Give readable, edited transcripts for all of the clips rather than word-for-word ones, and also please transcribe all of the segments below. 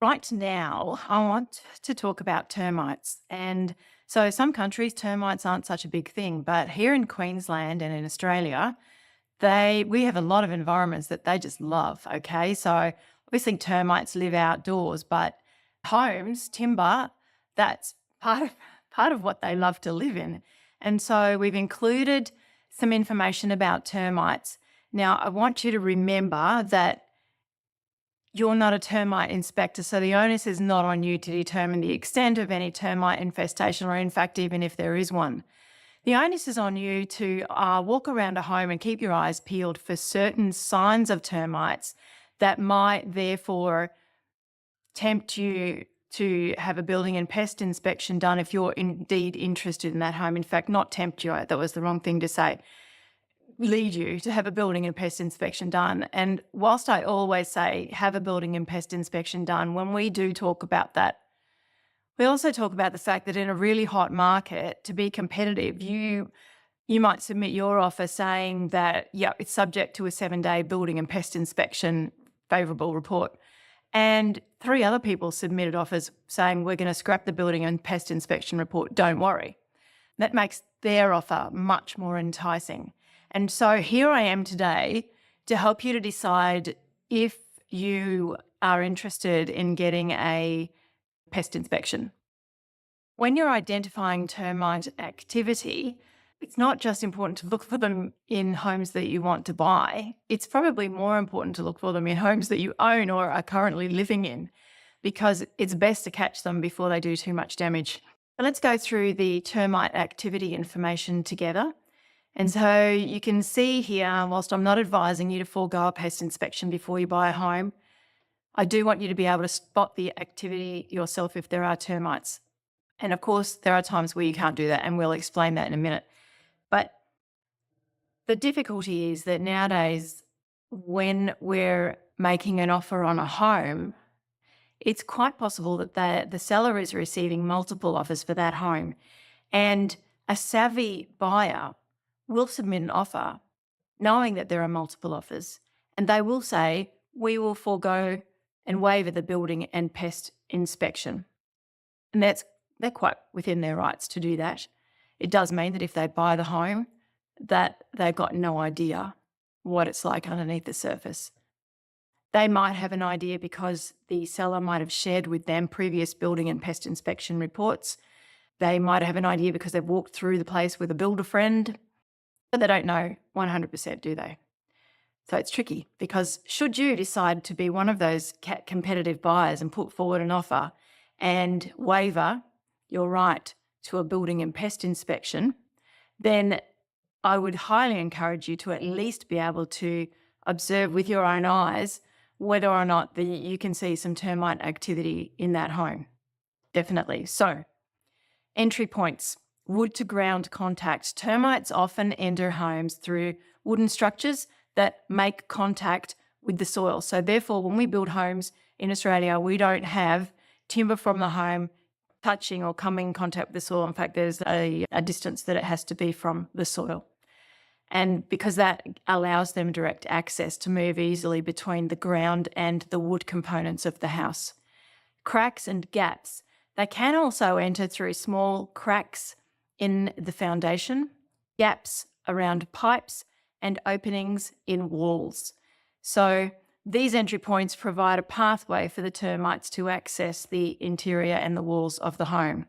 Right now, I want to talk about termites. And so, some countries, termites aren't such a big thing, but here in Queensland and in Australia, we have a lot of environments that they just love. Okay, so obviously termites live outdoors, but homes, timber, that's part of what they love to live in. And so we've included some information about termites. Now, I want you to remember that you're not a termite inspector, so the onus is not on you to determine the extent of any termite infestation, or in fact, even if there is one. The onus is on you to walk around a home and keep your eyes peeled for certain signs of termites that might therefore tempt you to have a building and pest inspection done if you're indeed interested in that home. In fact, not tempt you, that was the wrong thing to say, lead you to have a building and pest inspection done. And whilst I always say have a building and pest inspection done, when we do talk about that, we also talk about the fact that in a really hot market, to be competitive, you might submit your offer saying that, yeah, it's subject to a 7-day building and pest inspection favourable report. And 3 other people submitted offers saying, we're going to scrap the building and pest inspection report, don't worry. That makes their offer much more enticing. And so here I am today to help you to decide if you are interested in getting a pest inspection. When you're identifying termite activity, it's not just important to look for them in homes that you want to buy. It's probably more important to look for them in homes that you own or are currently living in, because it's best to catch them before they do too much damage. But let's go through the termite activity information together. And so you can see here, whilst I'm not advising you to forego a pest inspection before you buy a home, I do want you to be able to spot the activity yourself if there are termites. And of course, there are times where you can't do that, and we'll explain that in a minute. But the difficulty is that nowadays, when we're making an offer on a home, it's quite possible that the seller is receiving multiple offers for that home. And a savvy buyer will submit an offer knowing that there are multiple offers, and they will say, we will forego and waiver the building and pest inspection. And they're quite within their rights to do that. It does mean that if they buy the home, that they've got no idea what it's like underneath the surface. They might have an idea because the seller might have shared with them previous building and pest inspection reports. They might have an idea because they've walked through the place with a builder friend, but they don't know 100%, do they? So it's tricky, because should you decide to be one of those competitive buyers and put forward an offer and waiver your right to a building and pest inspection, then I would highly encourage you to at least be able to observe with your own eyes whether or not you can see some termite activity in that home. Definitely. So, entry points. Wood to ground contact. Termites often enter homes through wooden structures that make contact with the soil. So therefore, when we build homes in Australia, we don't have timber from the home touching or coming in contact with the soil. In fact, there's a distance that it has to be from the soil. And because that allows them direct access to move easily between the ground and the wood components of the house. Cracks and gaps. They can also enter through small cracks in the foundation, gaps around pipes, and openings in walls. So these entry points provide a pathway for the termites to access the interior and the walls of the home.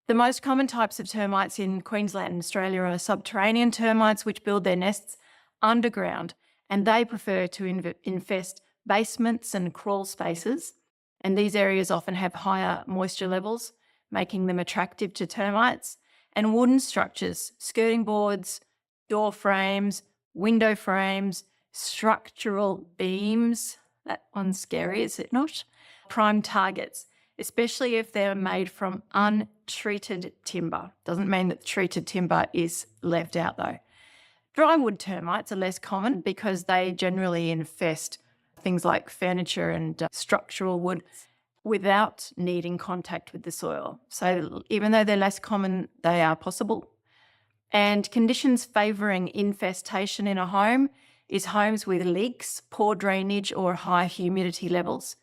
The most common types of termites in Queensland and Australia are subterranean termites, which build their nests underground, and they prefer to infest basements and crawl spaces. And these areas often have higher moisture levels, making them attractive to termites. And wooden structures, skirting boards, door frames, window frames, structural beams. That one's scary, is it not? Prime targets, especially if they're made from untreated timber. Doesn't mean that treated timber is left out though. Drywood termites are less common because they generally infest things like furniture and structural wood without needing contact with the soil. So even though they're less common, they are possible. And conditions favouring infestation in a home is homes with leaks, poor drainage or high humidity levels.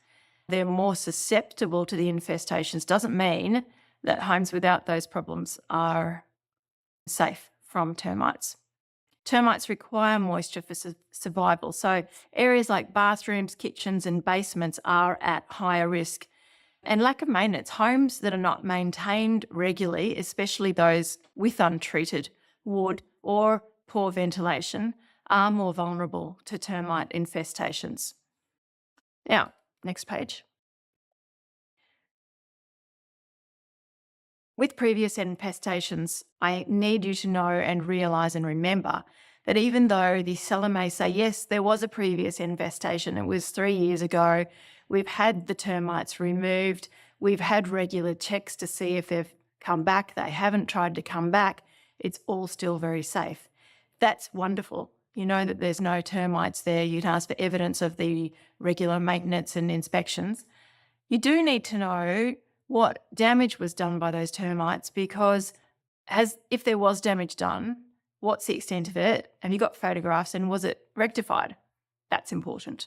they're more susceptible to the infestations. Doesn't mean that homes without those problems are safe from termites. Termites require moisture for survival. So areas like bathrooms, kitchens and basements are at higher risk. And lack of maintenance. Homes that are not maintained regularly, especially those with untreated wood or poor ventilation, are more vulnerable to termite infestations. Now, next page. With previous infestations, I need you to know and realise and remember that even though the seller may say, yes, there was a previous infestation, it was 3 years ago, we've had the termites removed, we've had regular checks to see if they've come back, they haven't tried to come back, it's all still very safe. That's wonderful. You know that there's no termites there. You'd ask for evidence of the regular maintenance and inspections. You do need to know what damage was done by those termites, because if there was damage done, what's the extent of it? Have you got photographs, and was it rectified? That's important.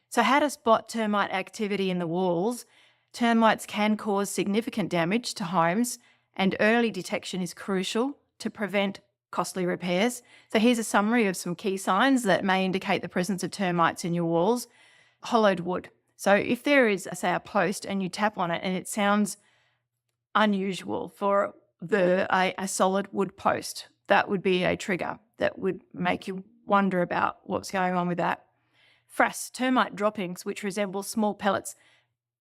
So how to spot termite activity in the walls? Termites can cause significant damage to homes, and early detection is crucial to prevent costly repairs. So here's a summary of some key signs that may indicate the presence of termites in your walls. Hollowed wood. So if there is, say, a post and you tap on it and it sounds unusual for a solid wood post, that would be a trigger that would make you wonder about what's going on with that. Frass, termite droppings, which resemble small pellets.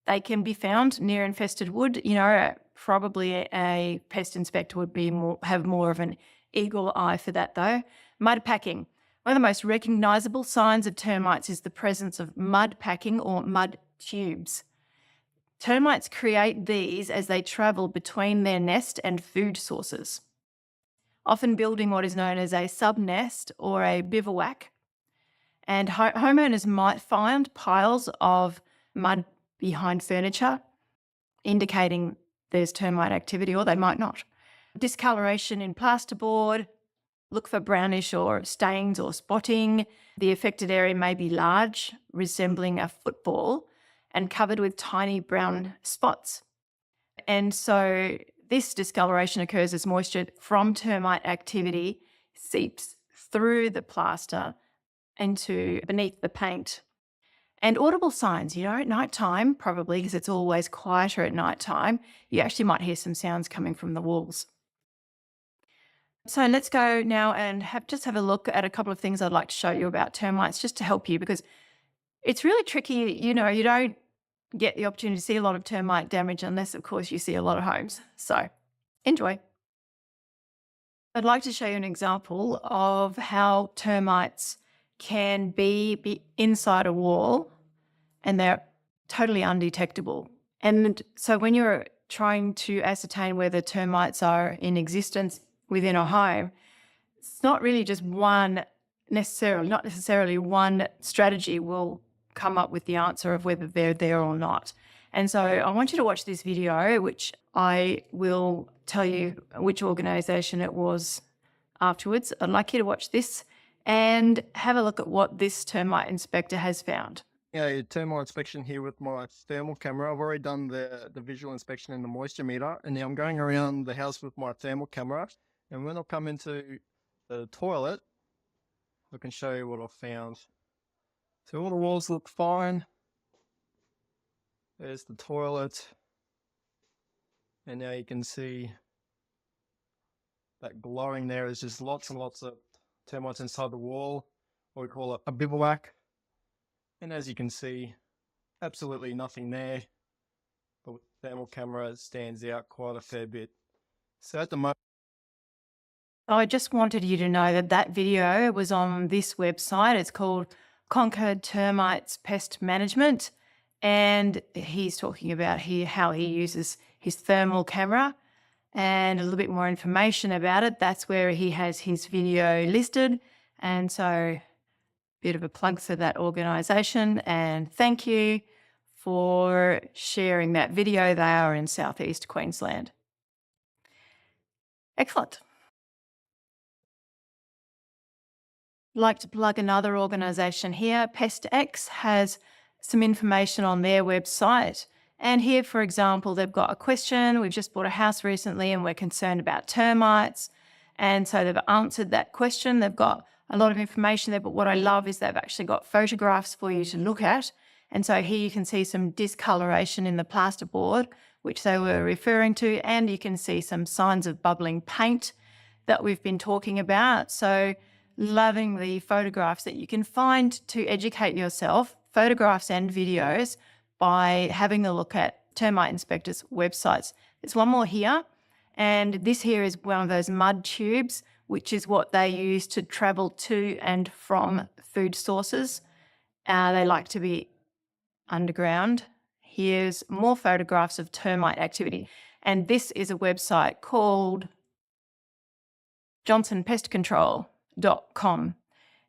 They can be found near infested wood. You know, probably a pest inspector would have more of an eagle eye for that though. Mud packing. One of the most recognisable signs of termites is the presence of mud packing or mud tubes. Termites create these as they travel between their nest and food sources, often building what is known as a sub-nest or a bivouac. And homeowners might find piles of mud behind furniture, indicating there's termite activity, or they might not. Discoloration in plasterboard. Look for brownish or stains or spotting. The affected area may be large, resembling a football, and covered with tiny brown spots. And so this discoloration occurs as moisture from termite activity seeps through the plaster into beneath the paint. And audible signs, you know, at night time, probably because it's always quieter at night time, you actually might hear some sounds coming from the walls. So let's go now and just have a look at a couple of things I'd like to show you about termites, just to help you, because it's really tricky. You know, you don't get the opportunity to see a lot of termite damage unless, of course, you see a lot of homes. So enjoy. I'd like to show you an example of how termites can be inside a wall and they're totally undetectable. And so when you're trying to ascertain whether termites are in existence within a home, it's not really just not necessarily one strategy will come up with the answer of whether they're there or not. And so I want you to watch this video, which I will tell you which organisation it was afterwards. I'd like you to watch this and have a look at what this termite inspector has found. Yeah, termite inspection here with my thermal camera. I've already done the visual inspection and the moisture meter, and now I'm going around the house with my thermal camera. And when I come into the toilet, I can show you what I've found. So all the walls look fine. There's the toilet. And now you can see that glowing there is just lots and lots of termites inside the wall, or we call it a bivouac. And as you can see, absolutely nothing there, but with the thermal camera it stands out quite a fair bit. So at the moment, I just wanted you to know that that video was on this website. It's called Conquered Termites Pest Management. And he's talking about here how he uses his thermal camera and a little bit more information about it. That's where he has his video listed. And so bit of a plug for that organisation, and thank you for sharing that video. They are in southeast Queensland. Excellent. I'd like to plug another organisation here. PestX has some information on their website. And here, for example, they've got a question. We've just bought a house recently and we're concerned about termites. And so they've answered that question. They've got a lot of information there, but what I love is they've actually got photographs for you to look at. And so here you can see some discoloration in the plasterboard, which they were referring to, and you can see some signs of bubbling paint that we've been talking about. So loving the photographs that you can find to educate yourself, photographs and videos, by having a look at termite inspectors' websites. There's one more here, and this here is one of those mud tubes, which is what they use to travel to and from food sources. They like to be underground. Here's more photographs of termite activity. And this is a website called johnsonpestcontrol.com.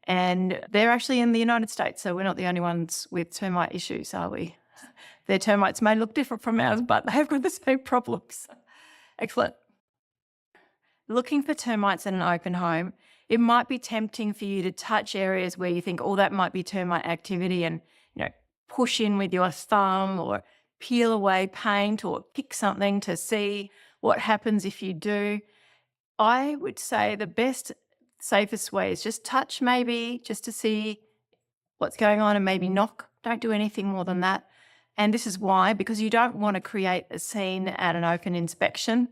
And they're actually in the United States, so we're not the only ones with termite issues, are we? Their termites may look different from ours, but they have got the same problems. Excellent. Looking for termites in an open home, it might be tempting for you to touch areas where you think, oh, that might be termite activity, and push in with your thumb or peel away paint or pick something to see what happens if you do. I would say the best, safest way is just touch, maybe just to see what's going on, and maybe knock. Don't do anything more than that. And this is why, because you don't want to create a scene at an open inspection.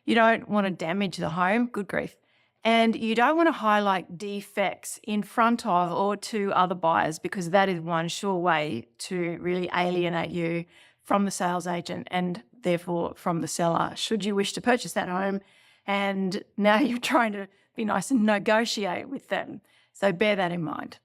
You don't want to damage the home, good grief. And you don't want to highlight defects in front of or to other buyers, because that is one sure way to really alienate you from the sales agent and therefore from the seller, should you wish to purchase that home. And now you're trying to be nice and negotiate with them. So bear that in mind.